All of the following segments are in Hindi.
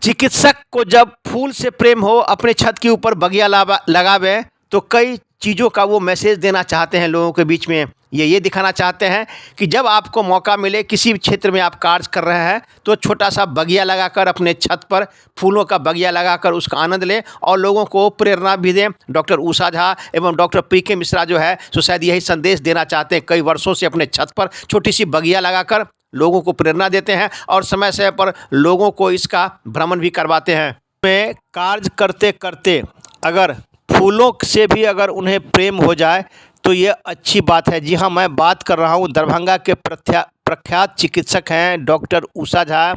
चिकित्सक को जब फूल से प्रेम हो, अपने छत के ऊपर बगिया लगावे तो कई चीज़ों का वो मैसेज देना चाहते हैं लोगों के बीच में। ये दिखाना चाहते हैं कि जब आपको मौका मिले, किसी भी क्षेत्र में आप कार्य कर रहे हैं, तो छोटा सा बगिया लगाकर अपने छत पर फूलों का बगिया लगाकर उसका आनंद लें और लोगों को प्रेरणा भी दें। डॉक्टर उषा झा एवं डॉक्टर पीके मिश्रा जो है सो शायद यही संदेश देना चाहते हैं। कई वर्षों से अपने छत पर छोटी सी बगिया लगाकर लोगों को प्रेरणा देते हैं और समय समय पर लोगों को इसका भ्रमण भी करवाते हैं। में कार्य करते करते अगर फूलों से भी अगर उन्हें प्रेम हो जाए तो ये अच्छी बात है। जी हाँ, मैं बात कर रहा हूँ दरभंगा के प्रख्यात चिकित्सक हैं डॉक्टर उषा झा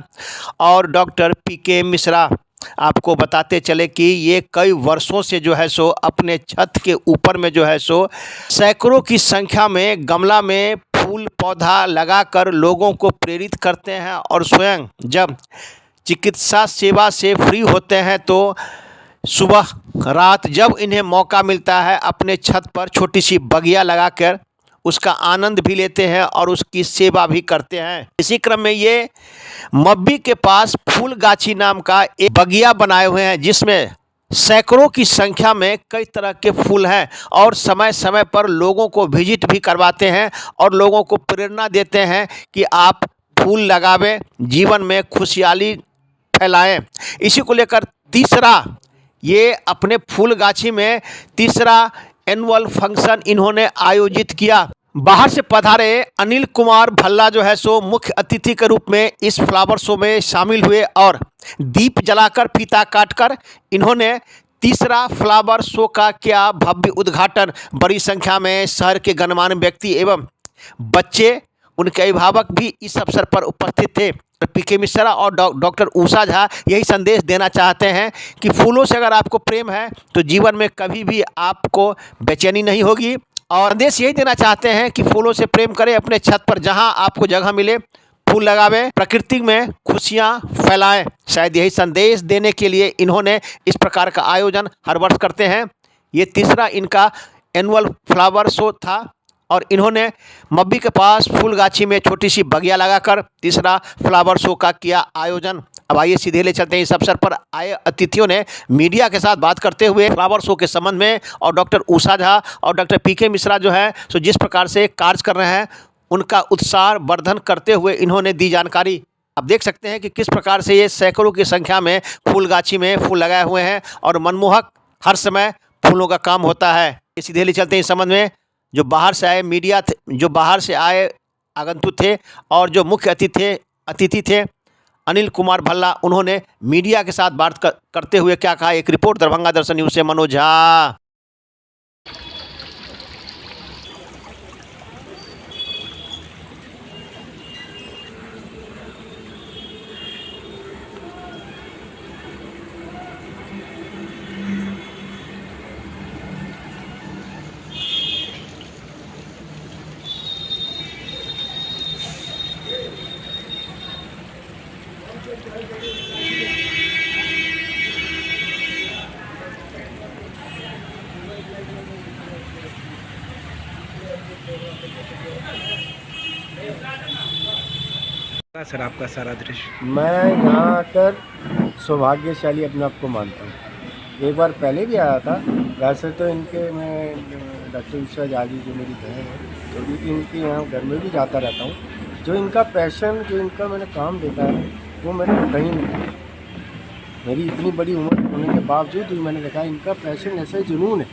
और डॉक्टर पीके मिश्रा। आपको बताते चले कि ये कई वर्षों से जो है सो अपने छत के ऊपर में जो है सो सैकड़ों की संख्या में गमला में फूल पौधा लगाकर लोगों को प्रेरित करते हैं और स्वयं जब चिकित्सा सेवा से फ्री होते हैं तो सुबह रात जब इन्हें मौका मिलता है अपने छत पर छोटी सी बगिया लगाकर उसका आनंद भी लेते हैं और उसकी सेवा भी करते हैं। इसी क्रम में ये मब्बी के पास फूलगाछी नाम का एक बगिया बनाए हुए हैं जिसमें सैकड़ों की संख्या में कई तरह के फूल हैं और समय समय पर लोगों को विजिट भी करवाते हैं और लोगों को प्रेरणा देते हैं कि आप फूल लगावें, जीवन में खुशहाली फैलाएं। इसी को लेकर तीसरा ये अपने फूलगाछी में तीसरा एनुअल फंक्शन इन्होंने आयोजित किया। बाहर से पधारे अनिल कुमार भल्ला जो है सो मुख्य अतिथि के रूप में इस फ्लावर शो में शामिल हुए और दीप जलाकर फीता काटकर इन्होंने तीसरा फ्लावर शो का किया भव्य उद्घाटन। बड़ी संख्या में शहर के गणमान्य व्यक्ति एवं बच्चे, उनके अभिभावक भी इस अवसर पर उपस्थित थे। पीके मिश्रा और डॉक्टर उषा झा यही संदेश देना चाहते हैं कि फूलों से अगर आपको प्रेम है तो जीवन में कभी भी आपको बेचैनी नहीं होगी और संदेश यही देना चाहते हैं कि फूलों से प्रेम करें, अपने छत पर जहां आपको जगह मिले फूल लगावें, प्रकृति में खुशियां फैलाएं। शायद यही संदेश देने के लिए इन्होंने इस प्रकार का आयोजन हर वर्ष करते हैं। ये तीसरा इनका एनुअल फ्लावर शो था और इन्होंने मब्बी के पास फूलगाछी में छोटी सी बगिया लगाकर तीसरा फ्लावर शो का किया आयोजन। अब आइए सीधे ले चलते हैं इस अवसर पर आए अतिथियों ने मीडिया के साथ बात करते हुए फ्लावर शो के संबंध में और डॉक्टर उषा झा और डॉक्टर पीके मिश्रा जो है सो जिस प्रकार से कार्य कर रहे हैं उनका उत्साह वर्धन करते हुए इन्होंने दी जानकारी। आप देख सकते हैं कि किस प्रकार से ये सैकड़ों की संख्या में फूलगाछी में फूल लगाए हुए हैं और मनमोहक हर समय फूलों का काम होता है। सीधे ले चलते हैं इस संबंध में जो बाहर से आए मीडिया थे, जो बाहर से आए आगंतुक थे और जो मुख्य अतिथि थे अनिल कुमार भल्ला, उन्होंने मीडिया के साथ बात करते हुए क्या कहा। एक रिपोर्ट दरभंगा दर्शन न्यूज़ से मनोज झा। सर आपका सारा दृश्य मैं यहाँ आकर सौभाग्यशाली अपने आप को मानता हूँ। एक बार पहले भी आया था, वैसे तो इनके मैं डॉक्टर उषा झा जी जो मेरी बहन है तो इनके यहाँ घर में भी जाता रहता हूँ। जो इनका पैशन, जो इनका मैंने काम देखा है वो मैंने कहीं नहीं देखा। मेरी इतनी बड़ी उम्र होने के बावजूद भी मैंने देखा इनका पैशन ऐसा जुनून है।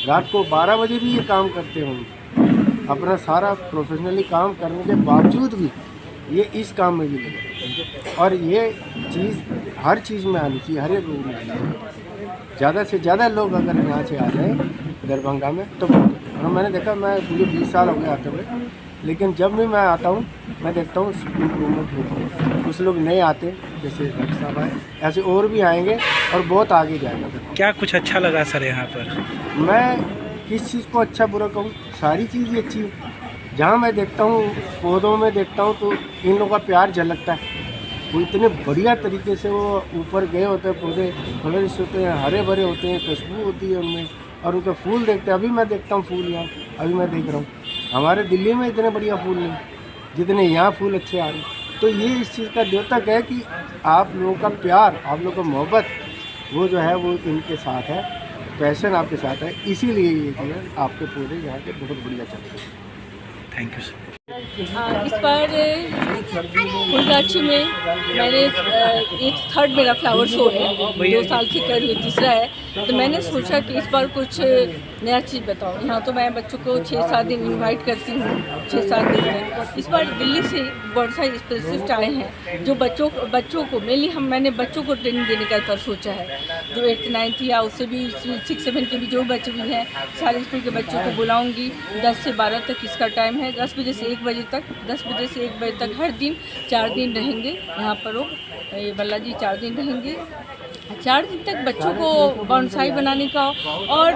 रात को 12 बजे भी ये काम करते होंगे, अपना सारा प्रोफेशनली काम करने के बावजूद भी ये इस काम में भी लगे रहते हैं। और ये चीज़ हर चीज़ में आनी चाहिए, हर एक लोग में आनी चाहिए। ज़्यादा से ज़्यादा लोग अगर यहाँ से आ जाए दरभंगा में तो और मैंने देखा, मैं मुझे 20 साल हो गए आते हुए, लेकिन जब भी मैं आता हूँ मैं देखता हूँ इम्प्रूवमेंट होता है। कुछ लोग नए आते जैसे डॉक्टर साहब आए, ऐसे और भी आएंगे और बहुत आगे जाएगा। क्या कुछ अच्छा लगा सर यहाँ पर? मैं किस चीज़ को अच्छा बुरा कहूँ, सारी चीज़ ही अच्छी है। जहाँ मैं देखता हूँ पौधों में देखता हूँ तो इन लोगों का प्यार झलकता है। वो इतने बढ़िया तरीके से वो ऊपर गए होते हैं, पौधे फ्लरिश होते हैं, हरे भरे होते हैं, खुशबू होती है उनमें और उनका फूल देखते हैं। अभी मैं देखता हूँ फूल, यहाँ अभी मैं देख रहा हूँ। हमारे दिल्ली में इतने बढ़िया फूल नहीं जितने यहाँ फूल अच्छे आ रहे हैं। तो ये इस चीज़ का द्योतक है कि आप लोगों का प्यार, आप लोगों का मोहब्बत, वो जो है वो इनके साथ है, पैशन आपके साथ है, इसीलिए ये जो है आपके पूरे यहाँ के बहुत बढ़िया चल रहे हैं। Thank you sir. इस बार फुलगाछी में मैंने ये थर्ड मेरा फ्लावर शो है, 2 साल से कर रही हूँ, तीसरा है। तो मैंने सोचा कि इस बार कुछ नया चीज़ बताऊँ। यहाँ तो मैं बच्चों को 6-7 दिन इनवाइट करती हूँ, 6-7 दिन में। इस बार दिल्ली से बहुत सारे स्पेशलिस्ट आए हैं जो बच्चों को मेनली मैंने बच्चों को ट्रेनिंग देने का इस बार सोचा है। जो 8th 9th या उससे भी 6-7 के भी जो बच्चे भी हैं, सारे स्कूल के बच्चों को बुलाऊँगी। 10 से 12 तक इसका टाइम है, 10 बजे से 1 बजे तक, 10 बजे से 1 बजे तक हर दिन 4 दिन रहेंगे यहाँ पर। वो ये बालाजी 4 दिन रहेंगे। 4 दिन तक बच्चों को बॉन्साई बनाने का और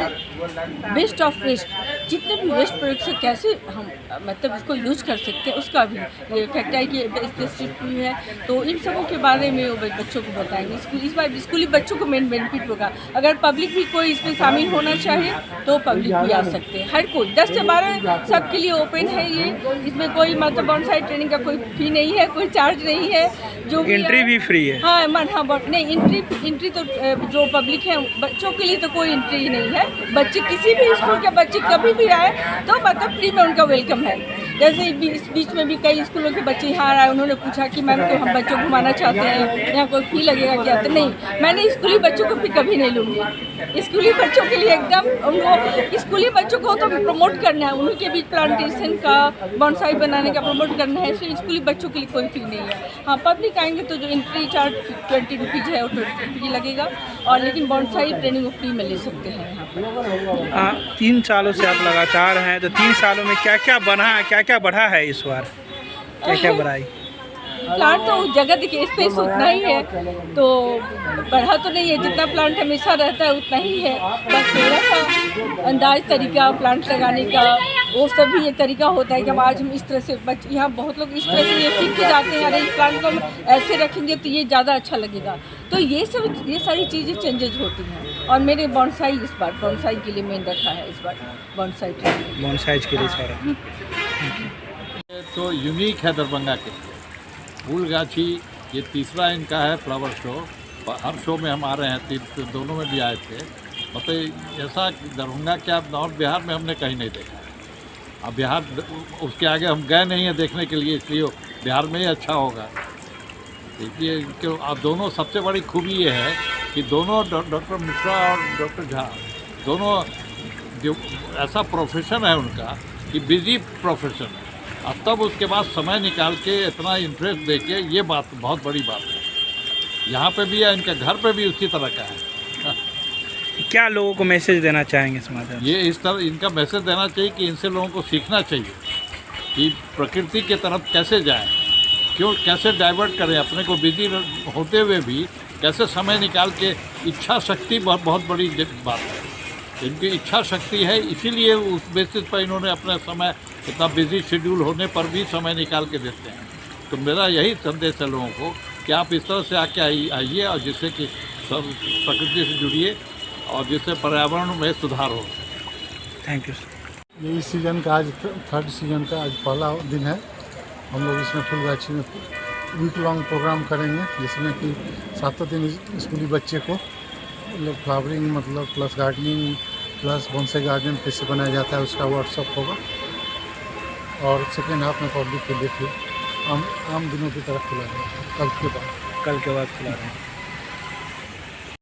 बेस्ट ऑफ वेस्ट, जितने भी वेस्ट प्रोडक्ट से कैसे हम मतलब इसको यूज कर सकते हैं उसका भी ये फैक्ट्री की स्पेसिफिक भी है। तो इन सबों के बारे में वो बच्चों को बताएंगे। इस बार स्कूली बच्चों को मेन बेनिफिट होगा। अगर पब्लिक भी कोई इसमें शामिल होना चाहे तो पब्लिक भी आ सकते हैं, हर कोई। 10 से 12 सबके लिए ओपन है ये। इसमें कोई मतलब बॉन्साई ट्रेनिंग का कोई फी नहीं है, कोई चार्ज नहीं है। जो एंट्री भी फ्री है। हाँ नहीं, एंट्री तो जो पब्लिक है बच्चों के लिए तो कोई एंट्री ही नहीं है। बच्चे किसी भी स्कूल के बच्चे कभी भी आए तो मतलब फ्री में उनका वेलकम है। जैसे इस बीच में भी कई स्कूलों के बच्चे यहाँ आए, उन्होंने पूछा कि मैम को हम बच्चों को घुमाना चाहते हैं, यहाँ कोई फी लगेगा क्या? तो नहीं, मैंने स्कूली बच्चों को फी कभी नहीं लूँगी। स्कूली बच्चों के लिए एकदम उनको स्कूली बच्चों को तो प्रमोट करना है, उनके बीच प्लांटेशन का बॉन्साई बनाने का प्रमोट करना है। इसलिए स्कूली बच्चों के लिए कोई फी नहीं है। हाँ, पब्लिक आएंगे तो जो एंट्री चार्ज 20 रुपीज़ है वो 20 रुपीज़ लगेगा। और लेकिन बॉन्साई ट्रेनिंग वो फ्री में ले सकते हैं यहाँ पर। 3 सालों से आप लगातार हैं, तो 3 सालों में क्या क्या बना, क्या क्या बढ़ा है इस बार, क्या क्या बढ़ाई? प्लांट तो जगह देखिए स्पेस उतना ही है, तो बढ़ा तो नहीं है। जितना प्लांट हमेशा रहता है उतना ही है। बस थोड़ा सा अंदाज तरीका प्लांट लगाने का वो सब भी एक तरीका होता है कि अब आज हम इस तरह से यहाँ बहुत लोग इस तरह से ये सीख के जाते हैं, अरे इस प्लांट को हम ऐसे रखेंगे तो ये ज़्यादा अच्छा लगेगा। तो ये सारी चीज़ें चेंजेज होती हैं। और मेरे बॉन्साई इस बार बॉन्साई के लिए मेन रखा है इस बार बॉन्साई ट्रेनिंग। बॉन्साई के लिए सारा तो यूनिक है दरभंगा के फूलगाछी। ये तीसरा इनका है फ्लावर शो। हर शो में हम आ रहे हैं, दोनों में भी आए थे। मतलब ऐसा दरभंगा क्या नॉर्थ बिहार में हमने कहीं नहीं देखा। अब बिहार उसके आगे हम गए नहीं हैं देखने के लिए, इसलिए बिहार में ही अच्छा होगा। देखिए अब दोनों सबसे बड़ी खूबी ये है कि दोनों डॉक्टर मिश्रा और डॉक्टर झा दोनों जो ऐसा प्रोफेशन है उनका कि बिजी प्रोफेशन है, और तब उसके बाद समय निकाल के इतना इंटरेस्ट दे के, ये बात बहुत बड़ी बात है। यहाँ पे भी है, इनके घर पे भी उसी तरह का है। क्या लोगों को मैसेज देना चाहेंगे इस माध्यम से? ये इस तरह इनका मैसेज देना चाहिए कि इनसे लोगों को सीखना चाहिए कि प्रकृति के तरफ कैसे जाएं, कैसे डाइवर्ट करें अपने को, बिजी होते हुए भी कैसे समय निकाल के। इच्छा शक्ति बहुत बड़ी बात है। इनकी इच्छा शक्ति है, इसीलिए उस बेसिस पर इन्होंने अपना समय इतना बिजी शेड्यूल होने पर भी समय निकाल के देते हैं। तो मेरा यही संदेश है लोगों को कि आप इस तरह से आके आइए, और जिससे कि सब प्रकृति से जुड़िए और जिससे पर्यावरण में सुधार हो। Thank you sir. ये इस सीज़न का आज थर्ड सीज़न का आज पहला दिन है। हम लोग इसमें फुलगाछी में वीक लॉन्ग प्रोग्राम करेंगे, जिसमें कि 7 दिन स्कूली बच्चे को मतलब फ्लावरिंग मतलब plus gardening plus bonsai garden कैसे बनाया जाता है उसका वर्कशॉप होगा। और सेकेंड हाफ में पब्लिक के लिए फिर आम दिनों की तरफ खुला है कल के बाद खुला रहे हैं।